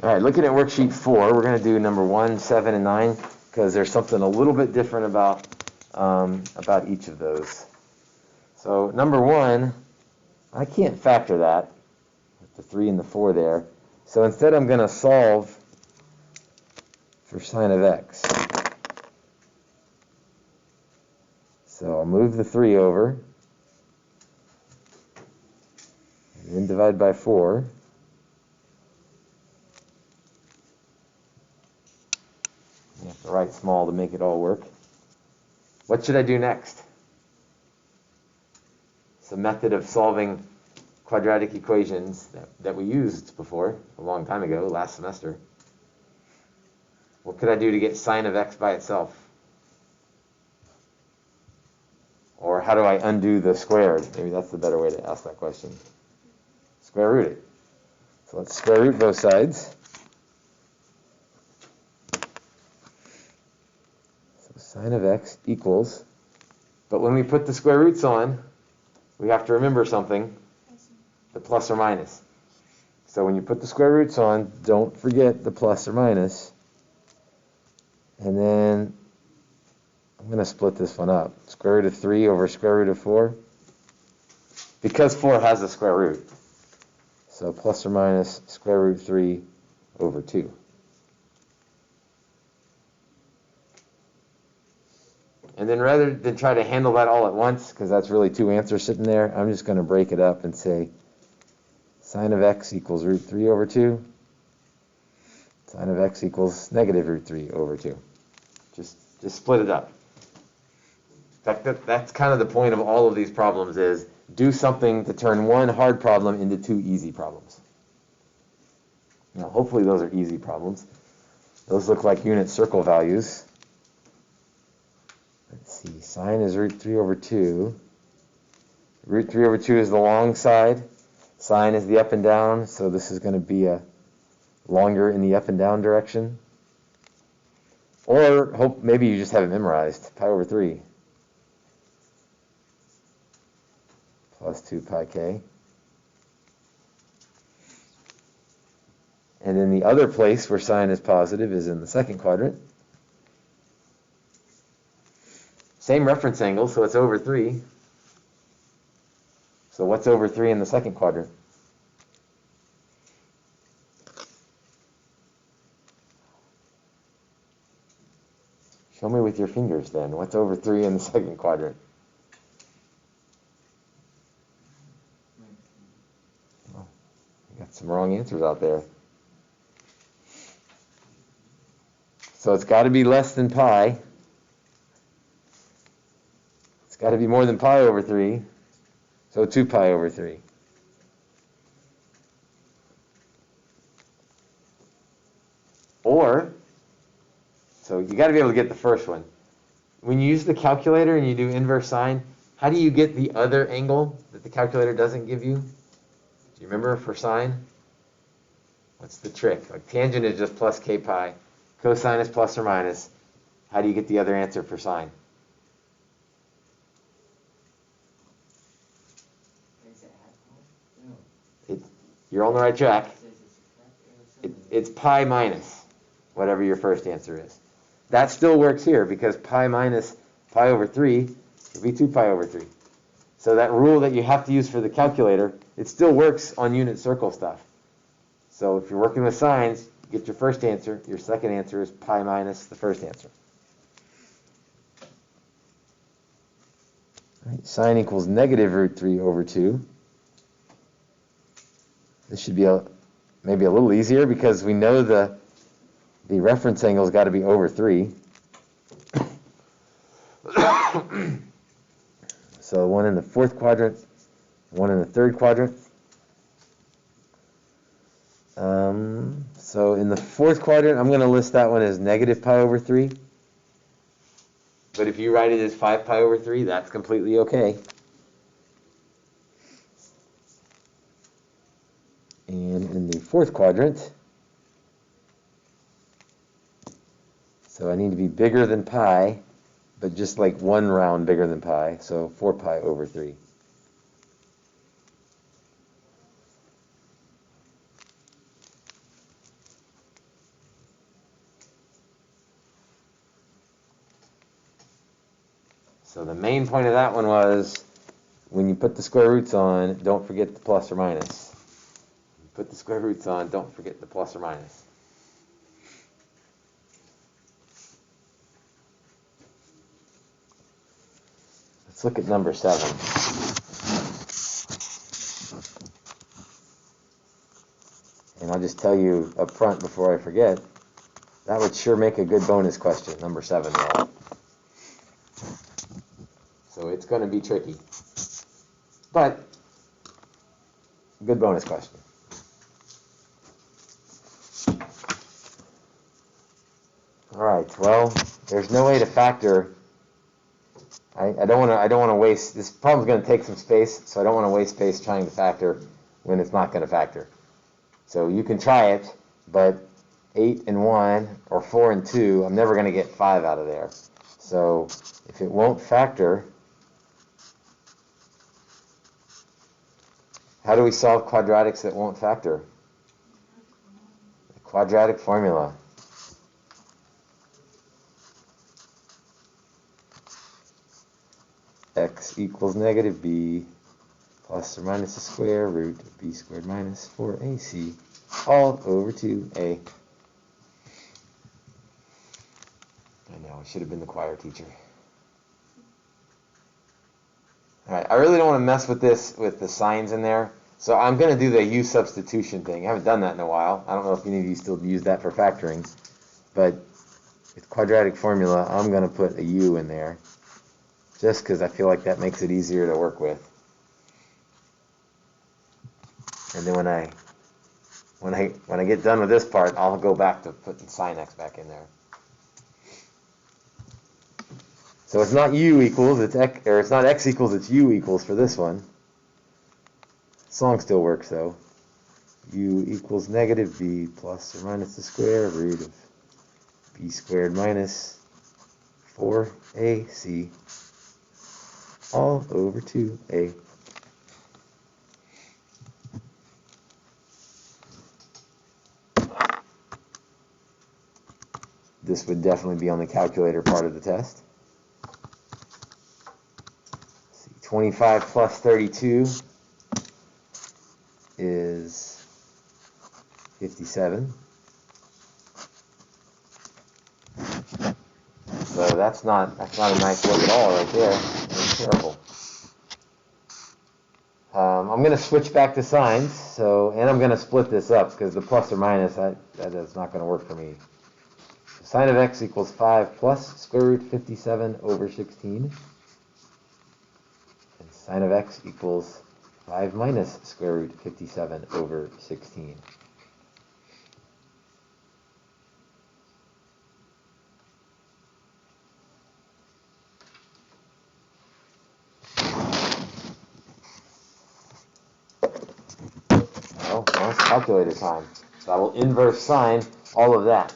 All right, looking at worksheet 4, we're going to do number 1, 7, and 9 because there's something a little bit different about each of those. So number 1, I can't factor that with the 3 and the 4 there. So instead I'm going to solve for sine of x. So I'll move the 3 over, and then divide by 4. You have to write small to make it all work. What should I do next? It's a method of solving quadratic equations that we used before, a long time ago, last semester. What could I do to get sine of x by itself? Or how do I undo the squared? Maybe that's the better way to ask that question. Square root it. So let's square root both sides. Sine of x equals, but when we put the square roots on, we have to remember something, the plus or minus. So when you put the square roots on, don't forget the plus or minus. And then I'm going to split this one up. Square root of 3 over square root of 4. Because 4 has a square root. So plus or minus square root 3 over 2. And then rather than try to handle that all at once, because that's really 2 answers sitting there, I'm just going to break it up and say sine of x equals root 3 over 2. Sine of x equals negative root 3 over 2. Just split it up. In fact, that's kind of the point of all of these problems is do something to turn one hard problem into 2 easy problems. Now, hopefully those are easy problems. Those look like unit circle values. Let's see, sine is root 3 over 2. Root 3 over 2 is the long side. Sine is the up and down, so this is going to be a longer in the up and down direction. Or maybe you just have it memorized. Pi over 3 plus 2 pi k. And then the other place where sine is positive is in the second quadrant. Same reference angle, so it's over 3. So what's over 3 in the second quadrant? Show me with your fingers then. What's over 3 in the second quadrant? Oh, you got some wrong answers out there. So it's got to be less than pi. It's got to be more than pi over 3. So 2 pi over 3. Or, so you got to be able to get the first one. When you use the calculator and you do inverse sine, how do you get the other angle that the calculator doesn't give you? Do you remember for sine? What's the trick? Like tangent is just plus k pi. Cosine is plus or minus. How do you get the other answer for sine? You're on the right track. It's pi minus whatever your first answer is. That still works here because pi minus pi over 3 would be 2 pi over 3. So that rule that you have to use for the calculator, it still works on unit circle stuff. So if you're working with sines, you get your first answer. Your second answer is pi minus the first answer. All right, sine equals negative root 3 over 2. This should be maybe a little easier because we know the reference angle's got to be over 3. So one in the fourth quadrant, one in the third quadrant. So in the fourth quadrant, I'm going to list that one as negative pi over 3. But if you write it as 5 pi over 3, that's completely okay. And in the fourth quadrant, so I need to be bigger than pi, but just like one round bigger than pi, so 4 pi over 3. So the main point of that one was, when you put the square roots on, don't forget the plus or minus. Put the square roots on, don't forget the plus or minus. Let's look at number 7. And I'll just tell you up front before I forget, that would sure make a good bonus question, number 7. Though. So it's going to be tricky. But, good bonus question. All right, well, there's no way to factor. I don't want to waste, this problem's going to take some space, so I don't want to waste space trying to factor when it's not going to factor. So you can try it, but 8 and 1 or 4 and 2, I'm never going to get 5 out of there. So if it won't factor, how do we solve quadratics that won't factor? The quadratic formula. X equals negative b plus or minus the square root of b squared minus 4ac all over 2a. I know, I should have been the choir teacher. Alright, I really don't want to mess with this, with the signs in there, so I'm going to do the U substitution thing. I haven't done that in a while. I don't know if any of you still use that for factoring, but with quadratic formula, I'm going to put a U in there, just because I feel like that makes it easier to work with. And then when I get done with this part, I'll go back to putting sin x back in there. So it's not u equals, it's x, or it's not x equals, it's u equals for this one. Song still works though. U equals negative b plus or minus the square root of b squared minus 4ac all over 2a. This would definitely be on the calculator part of the test. 25 plus 32 is 57. So that's not a nice look at all right there. That's terrible. I'm going to switch back to signs, and I'm going to split this up because the plus or minus, that is not going to work for me. So sine of x equals 5 plus square root 57 over 16. And sine of x equals 5 minus square root 57 over 16. Well, now it's calculator time. So I will inverse sine all of that.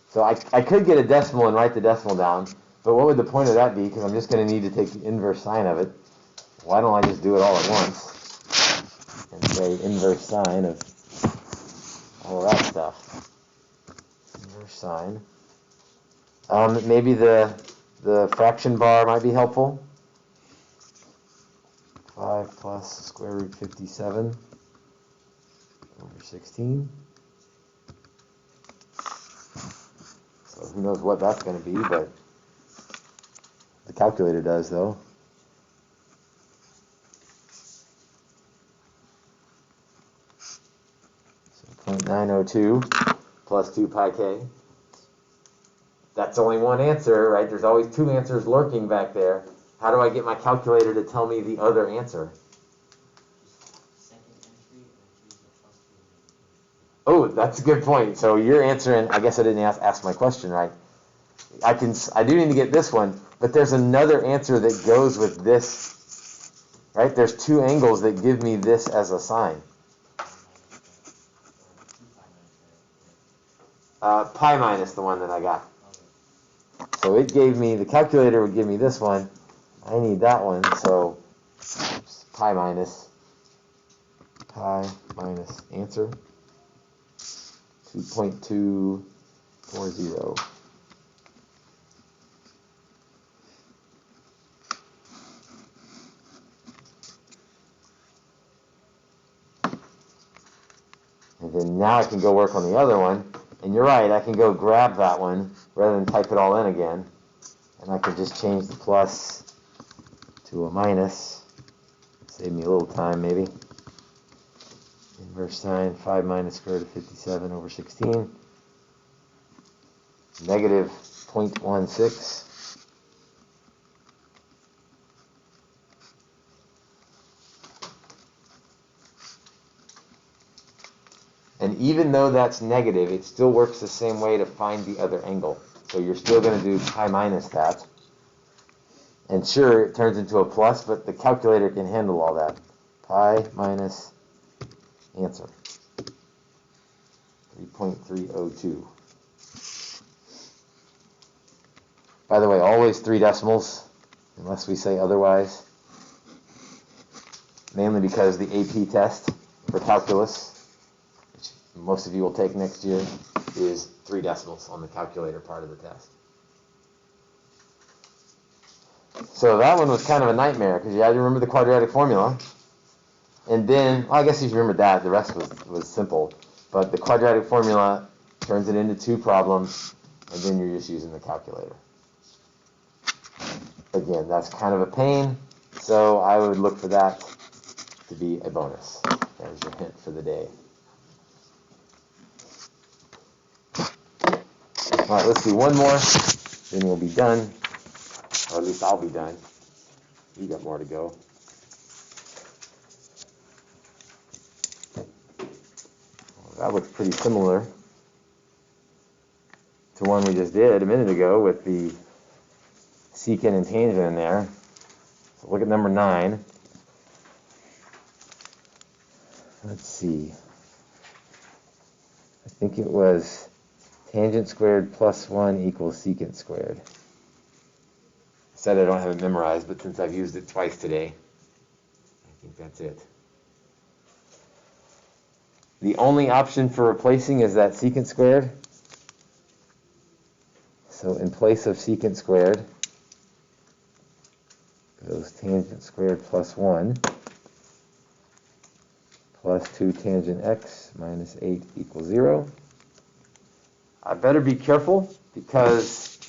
So I could get a decimal and write the decimal down, but what would the point of that be? Because I'm just going to need to take the inverse sine of it. Why don't I just do it all at once and say inverse sine of all of that stuff? Inverse sine. Maybe the fraction bar might be helpful. 5 plus square root 57 over 16. So who knows what that's going to be, but the calculator does, though. So 0.902 plus 2 pi k. That's only one answer, right? There's always two answers lurking back there. How do I get my calculator to tell me the other answer? Oh, that's a good point. So you're answering, I guess I didn't ask my question right. I do need to get this one, but there's another answer that goes with this, right? There's two angles that give me this as a sine. Pi minus the one that I got. So it gave me, the calculator would give me this one. I need that one, so pi minus answer 2.240. And then now I can go work on the other one. And you're right, I can go grab that one rather than type it all in again. And I can just change the plus to a minus. Save me a little time maybe. Inverse sine 5 minus square root of 57 over 16. Negative 0.16. And even though that's negative, it still works the same way to find the other angle. So you're still going to do pi minus that. And sure, it turns into a plus, but the calculator can handle all that. Pi minus answer. 3.302. By the way, always 3 decimals, unless we say otherwise. Mainly because the AP test for calculus, which most of you will take next year, is 3 decimals on the calculator part of the test. So that one was kind of a nightmare because you had to remember the quadratic formula. And then, well, I guess if you remember that, the rest was simple. But the quadratic formula turns it into 2 problems, and then you're just using the calculator. Again, that's kind of a pain, so I would look for that to be a bonus. There's your hint for the day. All right, let's do one more, then we'll be done. Or at least I'll be done. You got more to go. Well, that looks pretty similar to one we just did a minute ago with the secant and tangent in there. So look at number 9. Let's see. I think it was tangent squared plus 1 equals secant squared. Said I don't have it memorized, but since I've used it twice today, I think that's it. The only option for replacing is that secant squared. So in place of secant squared goes tangent squared plus 1 plus 2 tangent x minus 8 equals 0. I better be careful because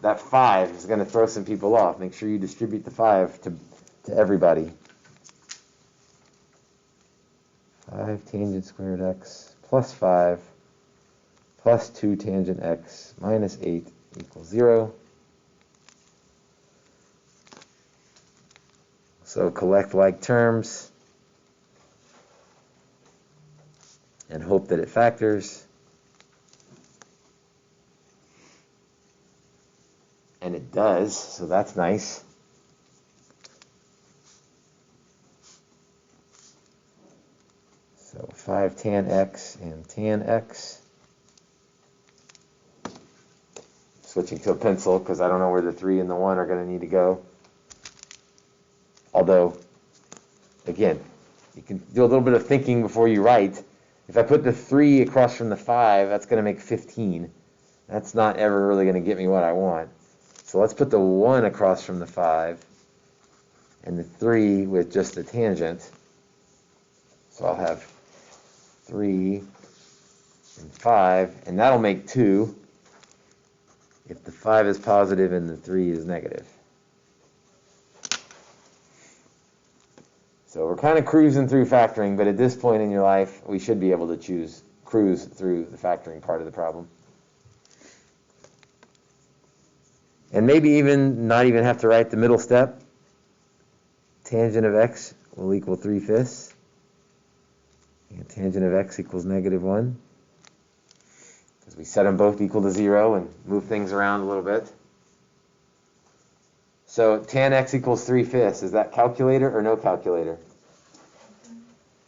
that 5 is going to throw some people off. Make sure you distribute the 5 to everybody. 5 tangent squared x plus 5 plus 2 tangent x minus 8 equals 0. So collect like terms and hope that it factors. And it does, so that's nice. So 5 tan x and tan x. Switching to a pencil because I don't know where the 3 and the 1 are going to need to go. Although, again, you can do a little bit of thinking before you write. If I put the 3 across from the 5, that's going to make 15. That's not ever really going to get me what I want. So let's put the 1 across from the 5 and the 3 with just the tangent. So I'll have 3 and 5, and that'll make 2 if the 5 is positive and the 3 is negative. So we're kind of cruising through factoring, but at this point in your life, we should be able to cruise through the factoring part of the problem. And maybe even not even have to write the middle step. Tangent of x will equal 3/5. And tangent of x equals negative 1. Because we set them both equal to 0 and move things around a little bit. So tan x equals 3/5. Is that calculator or no calculator?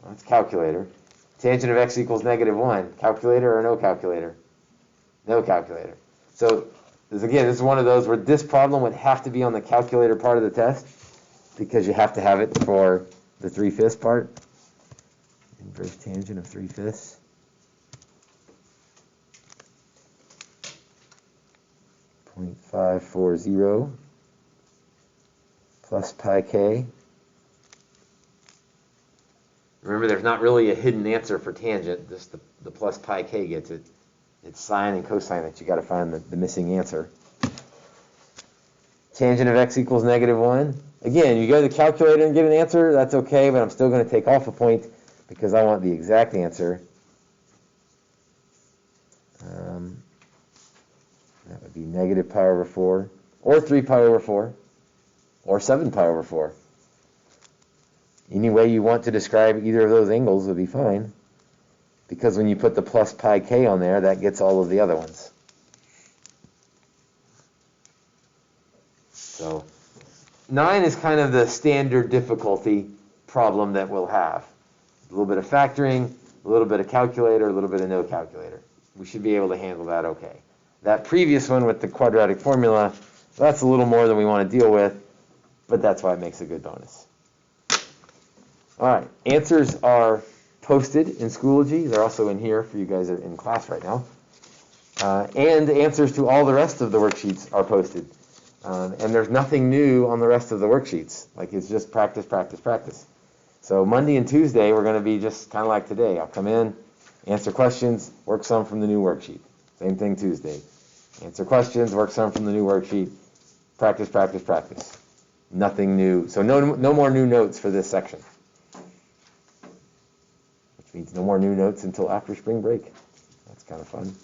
Well, that's calculator. Tangent of x equals negative 1. Calculator or no calculator? No calculator. So this is one of those where this problem would have to be on the calculator part of the test because you have to have it for the 3/5 part. Inverse tangent of 3/5. .540 plus pi k. Remember, there's not really a hidden answer for tangent, just the plus pi k gets it. It's sine and cosine that you got to find the missing answer. Tangent of x equals -1. Again, you go to the calculator and get an answer, that's okay, but I'm still going to take off a point because I want the exact answer. That would be -pi/4, or 3pi/4, or 7pi/4. Any way you want to describe either of those angles would be fine, because when you put the plus pi k on there, that gets all of the other ones. So 9 is kind of the standard difficulty problem that we'll have. A little bit of factoring, a little bit of calculator, a little bit of no calculator. We should be able to handle that okay. That previous one with the quadratic formula, that's a little more than we want to deal with, but that's why it makes a good bonus. All right, answers are posted in Schoology. They're also in here for you guys in class right now. And answers to all the rest of the worksheets are posted. And there's nothing new on the rest of the worksheets. Like, it's just practice, practice, practice. So Monday and Tuesday, we're going to be just kind of like today. I'll come in, answer questions, work some from the new worksheet. Same thing Tuesday. Answer questions, work some from the new worksheet. Practice, practice, practice. Nothing new. So no more new notes for this section. Which means no more new notes until after spring break. That's kind of fun.